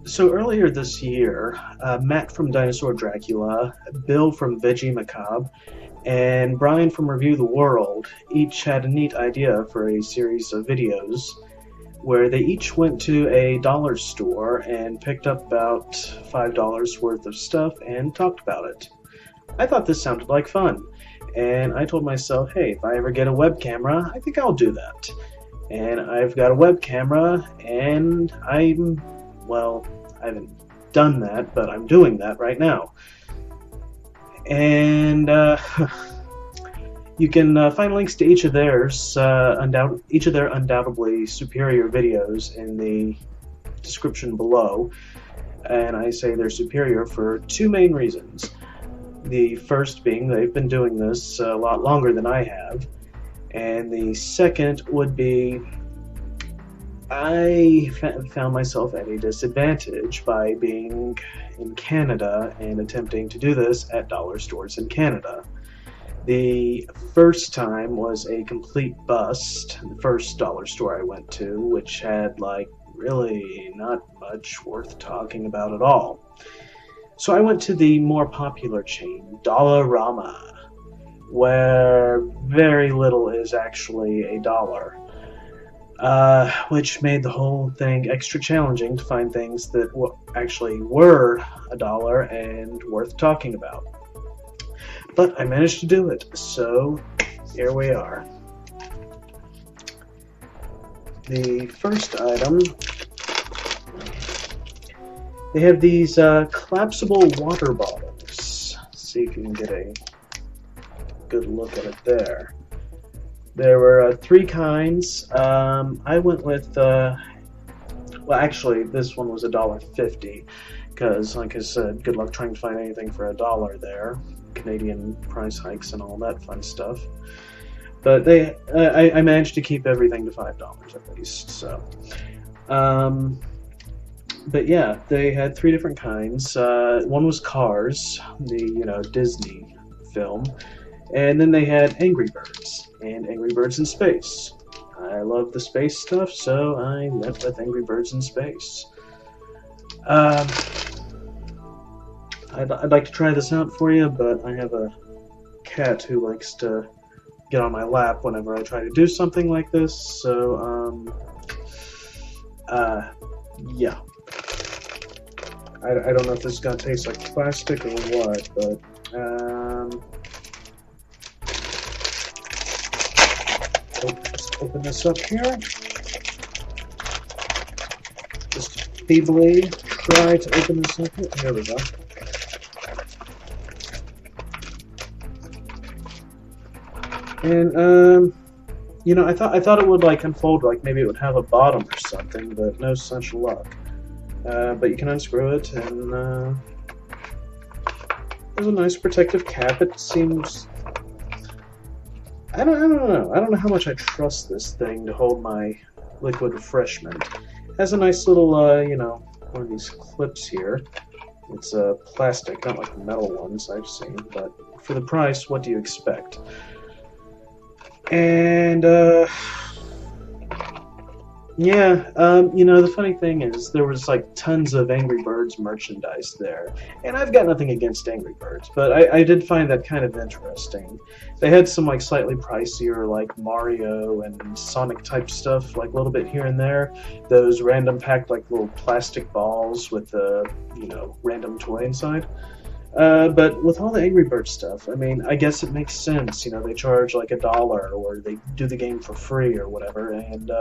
So earlier this year, Matt from Dinosaur Dracula, Bill from Veggie Macabre, and Brian from Review the World each had a neat idea for a series of videos where they each went to a dollar store and picked up about $5 worth of stuff and talked about it. I thought this sounded like fun, and I told myself, hey, if I ever get a web camera, I think I'll do that. And I've got a web camera, and I haven't done that, but I'm doing that right now. And you can find links to each of each of their undoubtedly superior videos in the description below. And I say they're superior for two main reasons. The first being they've been doing this a lot longer than I have, and the second would be I found myself at a disadvantage by being in Canada and attempting to do this at dollar stores in Canada. The first time was a complete bust. The first dollar store I went to, which had really not much worth talking about at all. So I went to the more popular chain, Dollarama, where very little is actually a dollar. Which made the whole thing extra challenging to find things that actually were a dollar and worth talking about. But I managed to do it, so here we are. The first item, they have these collapsible water bottles. Let's see if you can get a good look at it there. There were three kinds. I went with, well, actually, this one was $1.50, because, like I said, good luck trying to find anything for $1 there. Canadian price hikes and all that fun stuff. But I managed to keep everything to $5 at least. So, but yeah, they had three different kinds. One was Cars, the Disney film. And then they had Angry Birds, and Angry Birds in Space. I love the space stuff, so I went with Angry Birds in Space. I'd like to try this out for you, but I have a cat who likes to get on my lap whenever I try to do something like this, so, yeah. I don't know if this is going to taste like plastic or what, but, let's open this up here. Just feebly try to open this up here. Here we go. And I thought it would unfold, maybe it would have a bottom or something, but no such luck. But you can unscrew it, and there's a nice protective cap. It seems. I don't know. I don't know how much I trust this thing to hold my liquid refreshment. It has a nice little, one of these clips here. It's plastic, not like the metal ones I've seen, but for the price, what do you expect? And, yeah, the funny thing is, there was, tons of Angry Birds merchandise there. And I've got nothing against Angry Birds, but I did find that kind of interesting. They had some, slightly pricier, Mario and Sonic-type stuff, a little bit here and there. Those random packed, little plastic balls with a, random toy inside. But with all the Angry Birds stuff, I guess it makes sense. They charge $1, or they do the game for free or whatever, and,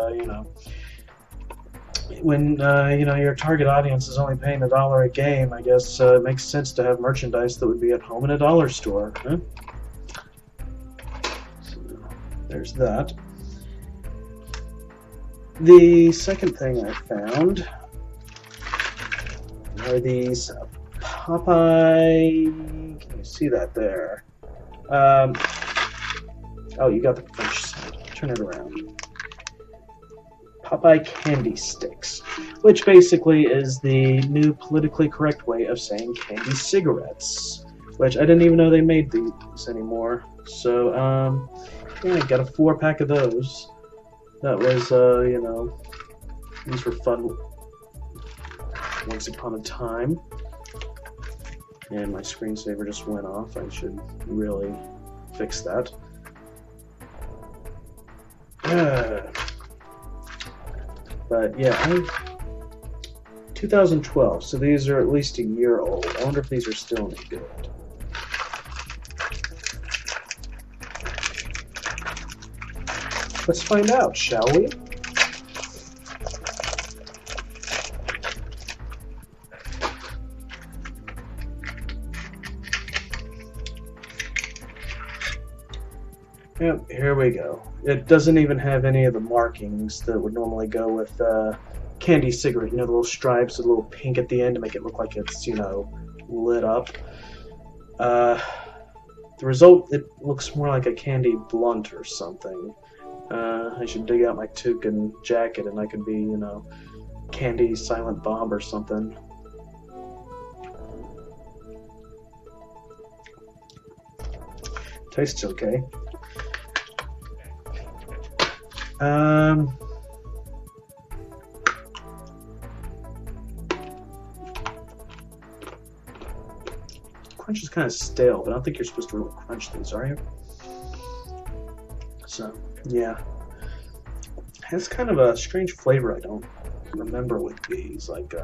when, your target audience is only paying $1 a game, I guess it makes sense to have merchandise that would be at home in a dollar store, huh? So, there's that. The second thing I found are these Popeye. Can you see that there? Oh, you got the French side. Turn it around. Popeye candy sticks, which basically is the new politically correct way of saying candy cigarettes, which I didn't even know they made these anymore. So, yeah, I got a 4-pack of those. That was, these were fun. Once Upon a Time. And my screensaver just went off. I should really fix that. But yeah, 2012, so these are at least a year old. I wonder if these are still any good. Let's find out, shall we? Yep, here we go. It doesn't even have any of the markings that would normally go with candy cigarette. You know, the little stripes, a little pink at the end to make it look like it's, you know, lit up. The result, it looks more like a candy blunt or something. I should dig out my toucan jacket and I could be, you know, Candy Silent Bob or something. Tastes okay. Crunch is kind of stale, but I don't think you're supposed to really crunch these, are you? So, yeah. It has kind of a strange flavor I don't remember with these. Like,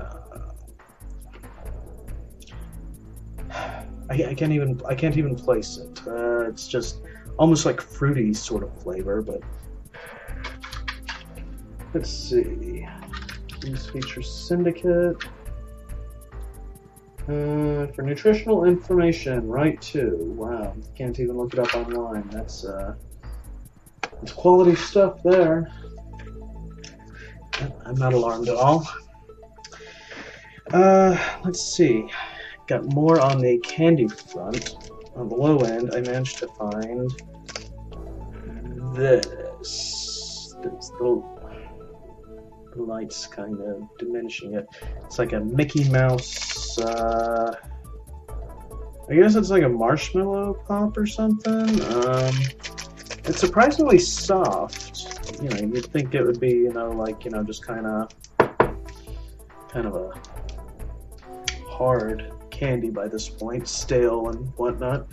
I can't even place it. It's just almost like fruity sort of flavor, but let's see. These feature syndicate. For nutritional information, right to. Wow, can't even look it up online. That's quality stuff there. I'm not alarmed at all. Let's see. Got more on the candy front. On the low end, I managed to find this. The light's kind of diminishing it. It's like a Mickey Mouse. I guess it's like a marshmallow pop or something. It's surprisingly soft. You know, you'd think it would be, you know, like, you know, just kind of a hard candy by this point, stale and whatnot.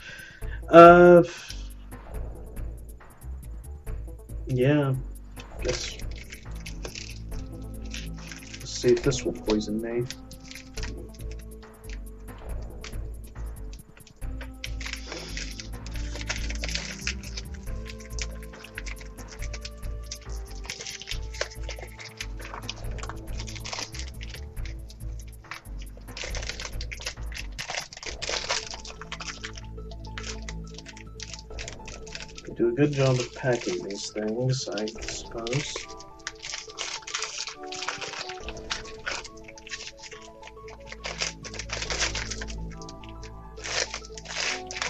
Yeah, guess. Let's see if this will poison me. Do a good job of packing these things, I suppose.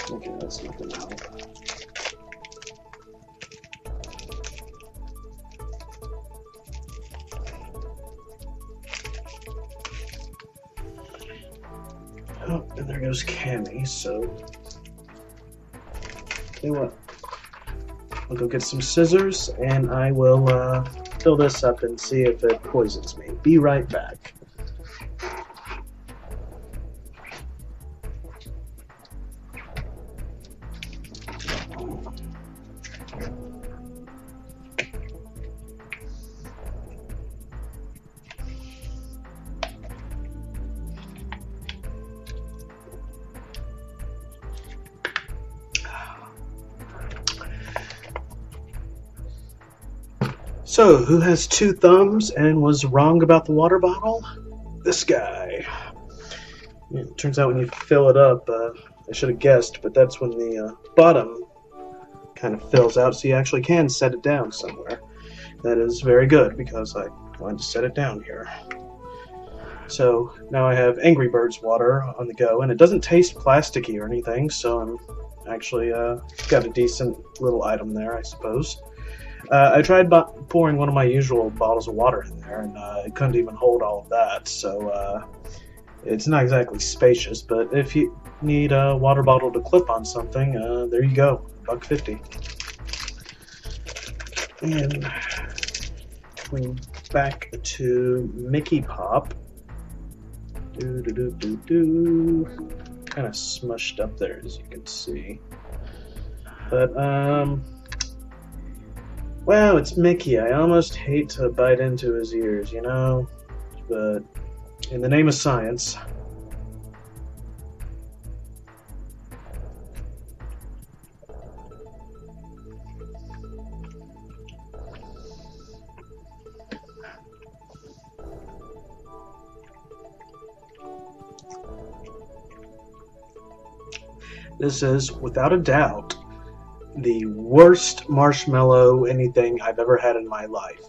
Okay, that's not gonna help. Oh, and there goes Cammy, so... Tell you what. I'll go get some scissors, and I will fill this up and see if it poisons me. Be right back. So, who has two thumbs and was wrong about the water bottle? This guy. It turns out when you fill it up, I should have guessed, but that's when the bottom kind of fills out, so you actually can set it down somewhere. That is very good, because I wanted to set it down here. So, now I have Angry Birds water on the go, and it doesn't taste plasticky or anything, so I'm actually got a decent little item there, I suppose. I tried pouring one of my usual bottles of water in there, and it couldn't even hold all of that, so it's not exactly spacious, but if you need a water bottle to clip on something, there you go, $1.50. And going back to Mickey Pop. Kind of smushed up there, as you can see. But, well, it's Mickey. I almost hate to bite into his ears, you know? But in the name of science... This is, without a doubt, the worst marshmallow anything I've ever had in my life.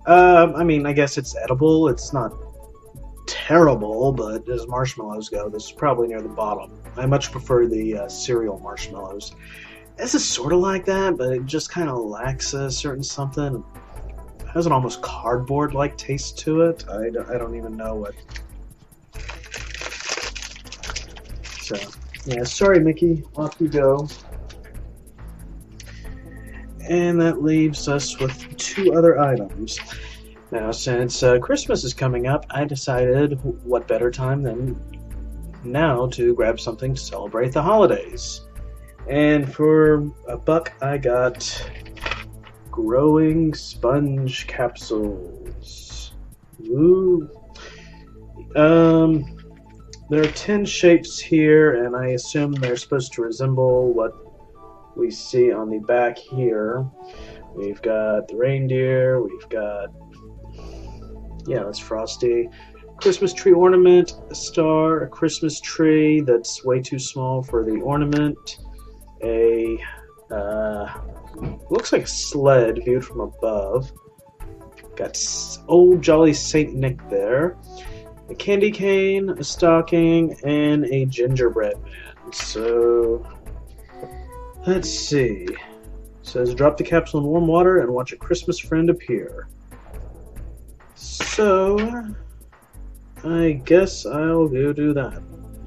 I mean, I guess it's edible. It's not terrible, but as marshmallows go, this is probably near the bottom. I much prefer the cereal marshmallows. This is sort of like that, but it just kind of lacks a certain something. It has an almost cardboard-like taste to it. I don't even know what... So, yeah, sorry, Mickey. Off you go. And that leaves us with 2 other items. Now, since Christmas is coming up, I decided what better time than now to grab something to celebrate the holidays. And for $1, I got growing sponge capsules. Ooh. There are 10 shapes here, and I assume they're supposed to resemble what we see on the back here. We've got the reindeer, we've got, yeah, that's Frosty. Christmas tree ornament, a star, a Christmas tree that's way too small for the ornament, a, looks like a sled viewed from above. Got old jolly Saint Nick there. A candy cane, a stocking, and a gingerbread man. So, let's see. It says, drop the capsule in warm water and watch a Christmas friend appear. So, I guess I'll go do that.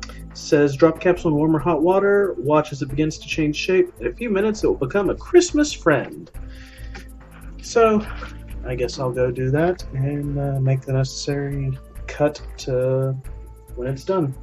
It says, drop capsule in warm or hot water, watch as it begins to change shape. In a few minutes, it will become a Christmas friend. So, I guess I'll go do that and make the necessary cut to when it's done.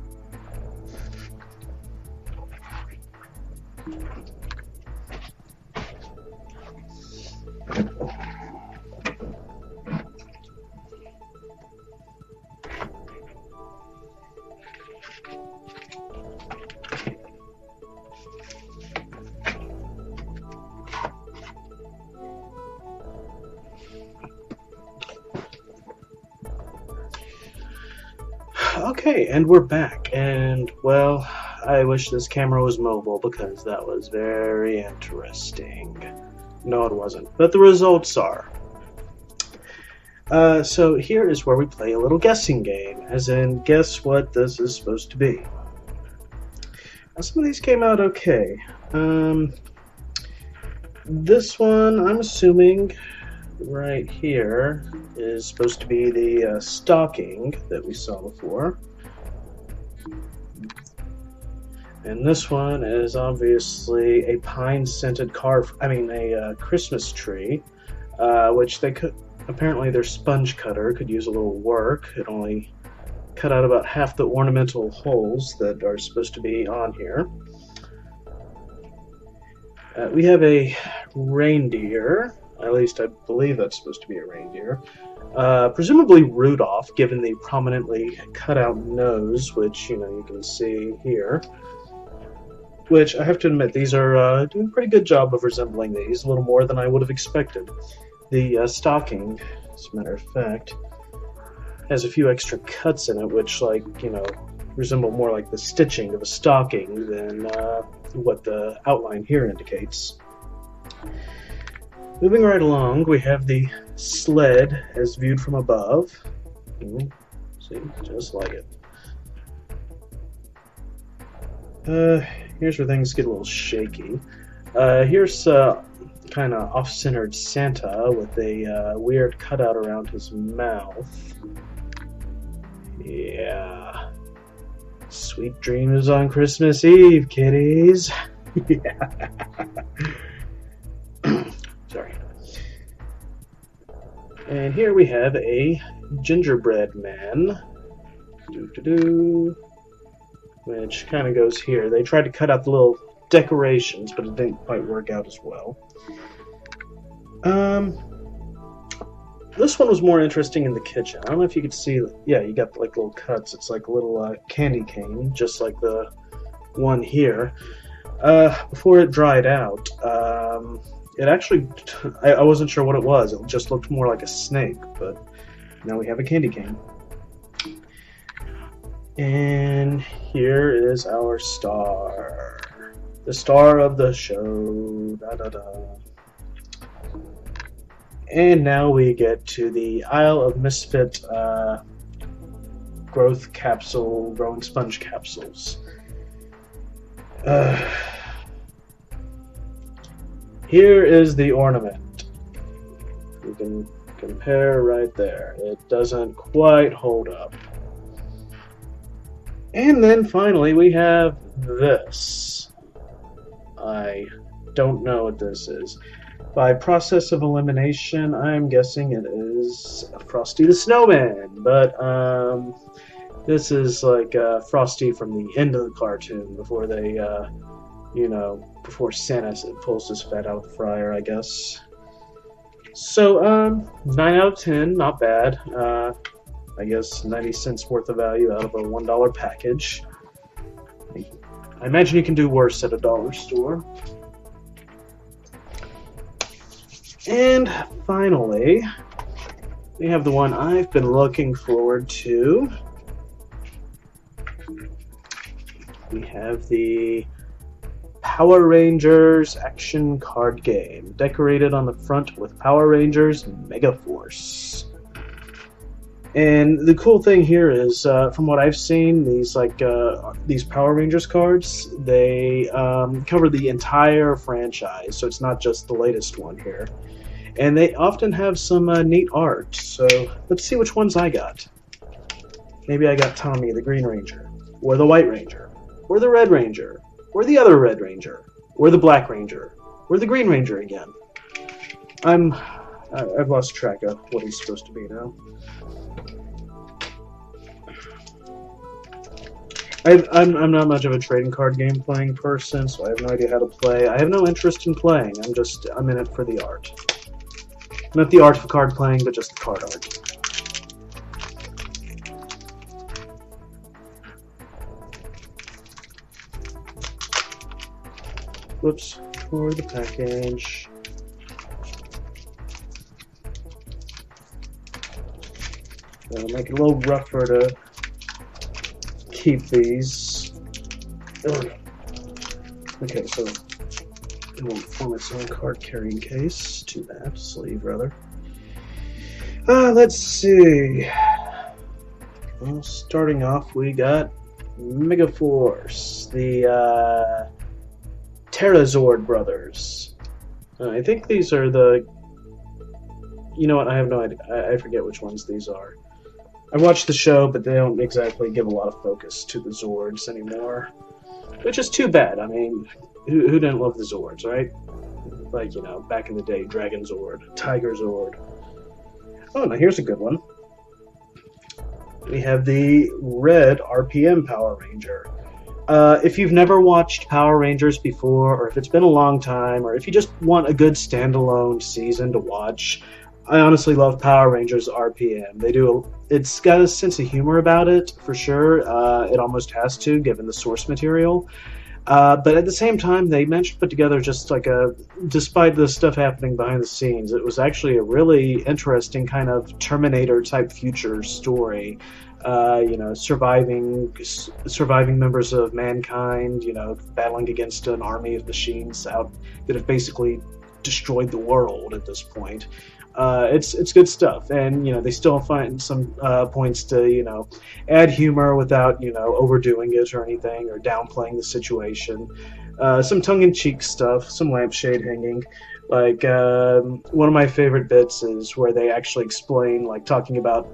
Okay, and we're back, and, well, I wish this camera was mobile because that was very interesting. No, it wasn't, but the results are. So here is where we play a little guessing game, as in, guess what this is supposed to be. Now, some of these came out okay. This one, I'm assuming, right here is supposed to be the stocking that we saw before. And this one is obviously a pine-scented a Christmas tree, which they could, apparently their sponge cutter could use a little work. It only cut out about half the ornamental holes that are supposed to be on here. We have a reindeer. At least I believe that's supposed to be a reindeer. Presumably Rudolph, given the prominently cut out nose, which, you know, you can see here. Which, I have to admit, these are doing a pretty good job of resembling these, a little more than I would have expected. The stocking, as a matter of fact, has a few extra cuts in it, which, like, you know, resemble more like the stitching of a stocking than what the outline here indicates. Moving right along, we have the sled as viewed from above. See, just like it. Here's where things get a little shaky. Here's kind of off-centered Santa with a weird cutout around his mouth. Yeah. Sweet dreams on Christmas Eve, kiddies. Yeah. Sorry. And here we have a gingerbread man, which kind of goes here. They tried to cut out the little decorations, but it didn't quite work out as well. This one was more interesting in the kitchen. I don't know if you could see. Yeah, you got like little cuts. It's like a little candy cane, just like the one here. Before it dried out, it actually, I wasn't sure what it was. It just looked more like a snake, but now we have a candy cane. And here is our star. The star of the show. Da, da, da. And now we get to the Isle of Misfit growth capsule, growing sponge capsules. Here is the ornament. You can compare right there. It doesn't quite hold up. And then finally we have this. I don't know what this is. By process of elimination, I'm guessing it is Frosty the Snowman. But this is like Frosty from the end of the cartoon before they, before Santa pulls his fat out of the fryer, I guess. So 9 out of 10, not bad. I guess 90 cents worth of value out of a $1 package. I imagine you can do worse at a dollar store. And finally, we have the one I've been looking forward to. We have the Power Rangers action card game, decorated on the front with Power Rangers Mega Force. And the cool thing here is, from what I've seen, these Power Rangers cards, they cover the entire franchise, so it's not just the latest one here. And they often have some neat art, so let's see which ones I got. Maybe I got Tommy the Green Ranger, or the White Ranger, or the Red Ranger, or the other Red Ranger, or the Black Ranger, or the Green Ranger again. I've lost track of what he's supposed to be now. I'm not much of a trading card game playing person, so I have no idea how to play. I have no interest in playing. I'm in it for the art. Not the art of card playing, but just the card art. Whoops, for the package. I'll make it a little rougher to keep these. Okay, so it won't form its own card carrying case. Too bad. Sleeve, rather. Let's see. Well, starting off, we got Megaforce, the Terrazord brothers. I think these are the. You know what? I have no idea. I forget which ones these are. I watched the show, but they don't exactly give a lot of focus to the Zords anymore. Which is too bad. I mean, who didn't love the Zords, right? Like, back in the day, Dragon Zord, Tiger Zord. Oh, now here's a good one. We have the Red RPM Power Ranger. If you've never watched Power Rangers before, or if it's been a long time, or if you just want a good standalone season to watch, I honestly love Power Rangers RPM. It's got a sense of humor about it, for sure. It almost has to, given the source material. But at the same time, they managed to put together just like despite the stuff happening behind the scenes, it was actually a really interesting kind of Terminator-type future story. Surviving members of mankind, battling against an army of machines that have basically destroyed the world at this point. It's good stuff, and they still find some points to add humor without overdoing it or anything or downplaying the situation. Some tongue-in-cheek stuff, some lampshade hanging. Like one of my favorite bits is where they actually explain, like talking about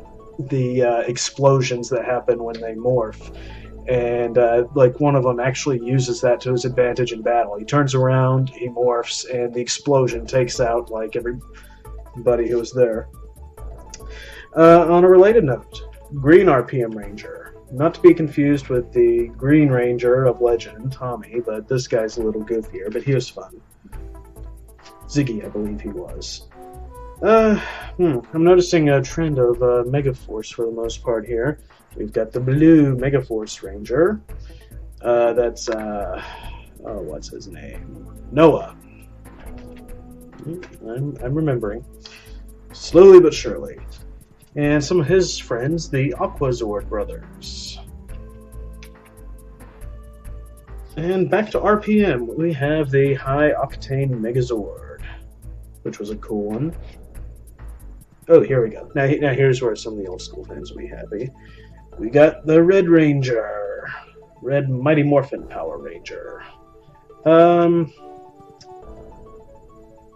the explosions that happen when they morph. And like one of them actually uses that to his advantage in battle. He turns around, he morphs, and the explosion takes out like everybody who was there. On a related note, Green RPM Ranger. Not to be confused with the Green Ranger of Legend, Tommy, but this guy's a little goofier, but he was fun. Ziggy, I believe he was. I'm noticing a trend of Megaforce for the most part here. We've got the blue Megaforce Ranger. That's, what's his name? Noah. I'm remembering. Slowly but surely. And some of his friends, the Aquazord brothers. And back to RPM, we have the High Octane Megazord, which was a cool one. Oh, here we go. Now here's where some of the old school fans will be happy. We got the Red Ranger. Red Mighty Morphin Power Ranger.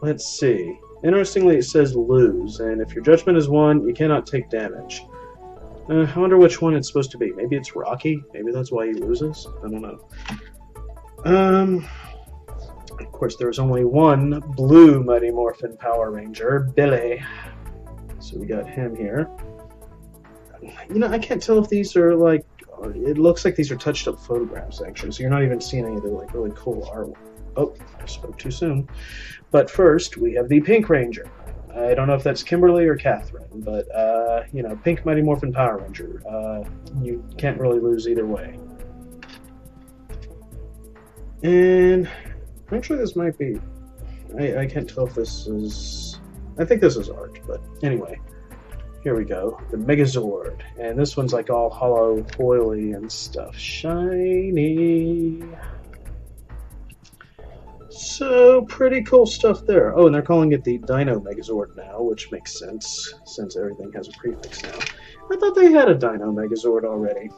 Let's see. Interestingly, it says lose, and if your judgment is 1, you cannot take damage. I wonder which one it's supposed to be. Maybe it's Rocky? Maybe that's why he loses? I don't know. Of course, there's only one blue Mighty Morphin Power Ranger, Billy. So we got him here. You know, I can't tell if these are like... It looks like these are touched-up photographs, actually, so you're not even seeing any of the like really cool artwork. Oh, I spoke too soon. But first, we have the Pink Ranger. I don't know if that's Kimberly or Catherine, but, you know, Pink Mighty Morphin Power Ranger. You can't really lose either way. And actually this might be... I can't tell if this is... I think this is art, but anyway. Here we go. The Megazord. And this one's like all hollow, foily and stuff. Shiny... So, pretty cool stuff there. Oh, and they're calling it the Dino Megazord now, which makes sense, since everything has a prefix now. I thought they had a Dino Megazord already.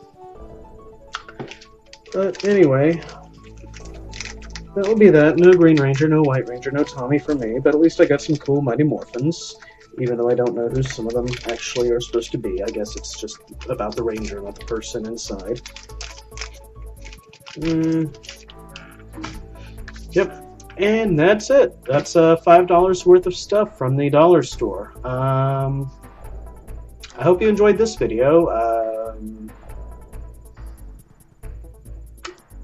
But anyway, that will be that. No Green Ranger, no White Ranger, no Tommy for me, but at least I got some cool Mighty Morphins, even though I don't know who some of them actually are supposed to be. I guess it's just about the Ranger, not the person inside. Yep. And that's it. That's $5 worth of stuff from the dollar store. I hope you enjoyed this video.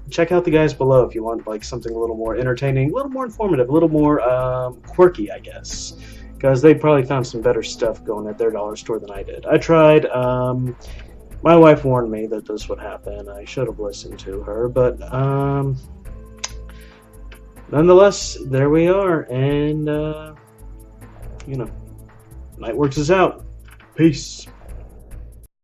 Check out the guys below if you want like something a little more entertaining, a little more informative, a little more quirky, I guess. Because they probably found some better stuff going at their dollar store than I did. I tried. My wife warned me that this would happen. I should have listened to her, but nonetheless, there we are, and, you know, Nightworks is out. Peace.